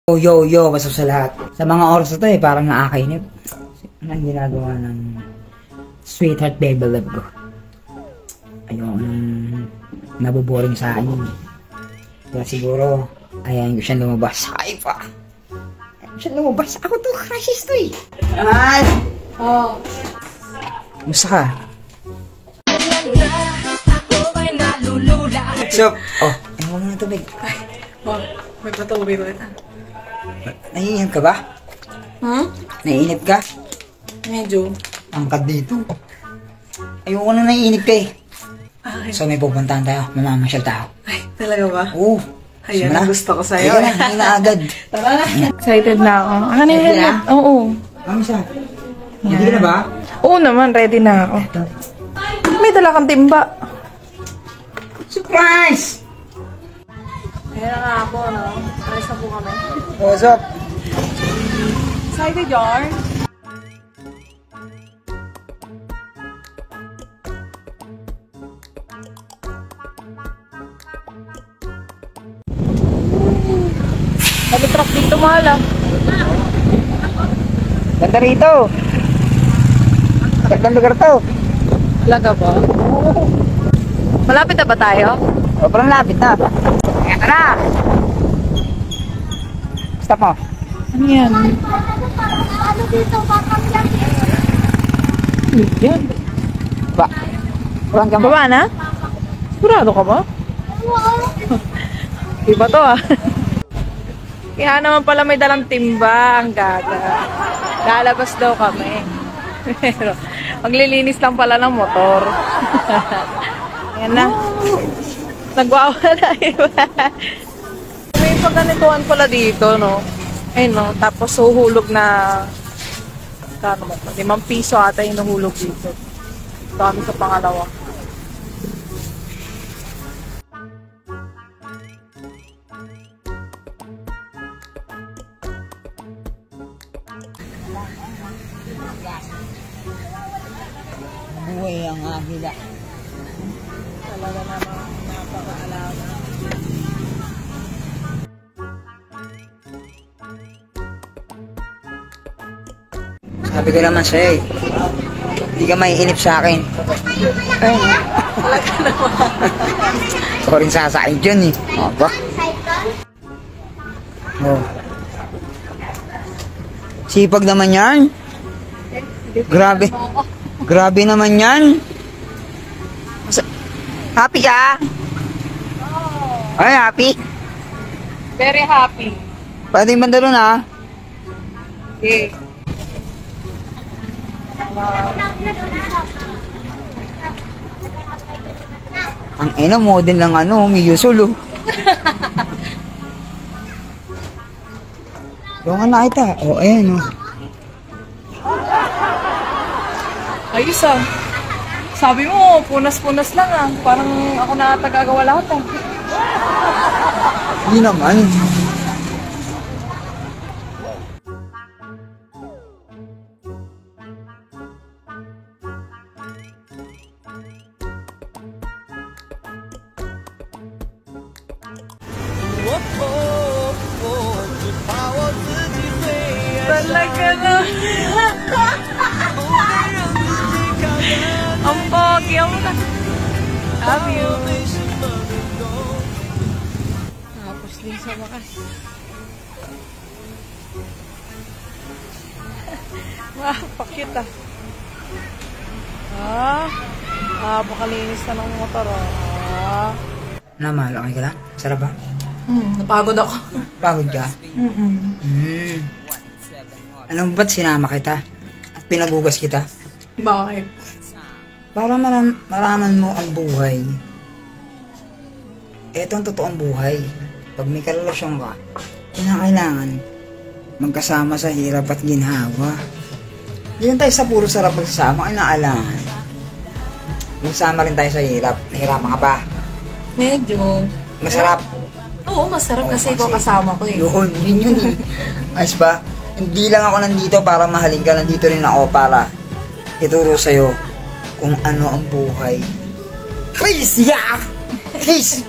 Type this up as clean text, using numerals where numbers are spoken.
Yo, basta sa lahat. Sa mga oras na to parang nakakainip. Ano ang ginagawa ng sweetheart baby love ko? Ayun, naboboring sa akin yun. Kaya siguro, ayayin ko siya lumabas. Ay pa! Ayayin siya lumabas. Ako to, crushes to eh. Ay! Oh. Musta ka? What's up? Oh, ayaw mo na tubig. Oh, may patubig ulit. Naiinip ka ba? Naiinip ka? Medyo. Angkat dito. Ayoko na naiinip ka eh. Ay. So may pupuntahan tayo, mamamasyal tayo. Ay, talaga ba? Oo. Ayan, ang gusto ko sa'yo. Ayun na, hindi na agad. Tara na. Excited na ako. Ano na Ready na? Oo. Mamisa, hindi ka na ba? Oo naman, ready na ako. May dala kang timba. Surprise! Ayan nga ako, no? Alis na po kami. What's up? Excited, Jar? Sabi truck dito, mahal ah. Ganda rito. Gandang lugar to. Talaga ba? Malapit na ba tayo? Sobrang lapit na. Kaya ka na. Stop mo. Ano yan? Ano dito? Bakang lang Yan. Ba? Kurang ka mo. Baba na? Sigurado ka ba? Iba to ah. Kaya naman pala may dalang timba, ang gaga. Lalabas daw kami. Pero maglilinis lang pala ng motor. Ayan na. Nagwawala iba. May pagganituan pala dito, no? Ayun, no? Tapos huhulog na kano mo, 5 piso ata yung nahulog dito. Ito kami sa pangalawa. Buhay ang agila. Talaga naman napakaalaman. Sabi ko naman sa'yo eh. Hindi ka maiinip sa akin. Ay, talaga naman. Ako rin sasakin dyan eh. O ba? Oh. Sipag naman yan. Grabe. Grabe naman yan. Happy ka? Ay, happy? Very happy. Pwede yung bandalo na. Okay. Ang ina mo din lang ano, miyusul oh. Yung nga nakita. O, ayan oh. Ayos ah. Sabi mo, punas-punas lang ah. Parang ako na ata gagawa lahat ah. Hindi naman. Talaga na. Ang pogi ang love you. Tapos din sa wakas. Wow, pakit ah. Pakalinis na ng motor ah. Namahal, okay ka lang? Sarap ba? Napagod ako. Pagod ka? Alam mo ba't sinama kita? At pinagugas kita? Bakit? Para maraman mo ang buhay. Ito ang totoong buhay. Pag may karelasyon ka, kailangan magkasama sa hirap at ginhawa. Hindi lang tayo sa puro sarap magsasama, kailangan magsama rin tayo sa hirap. Nahirapan ka ba? Medyo. Masarap. Oo, masarap kasi ikaw kasama ko eh. Yun eh. Ayos ba? Hindi lang ako nandito para mahalin ka. Nandito rin ako para ituro sa'yo kung ano ang buhay. Please, yeah! Please!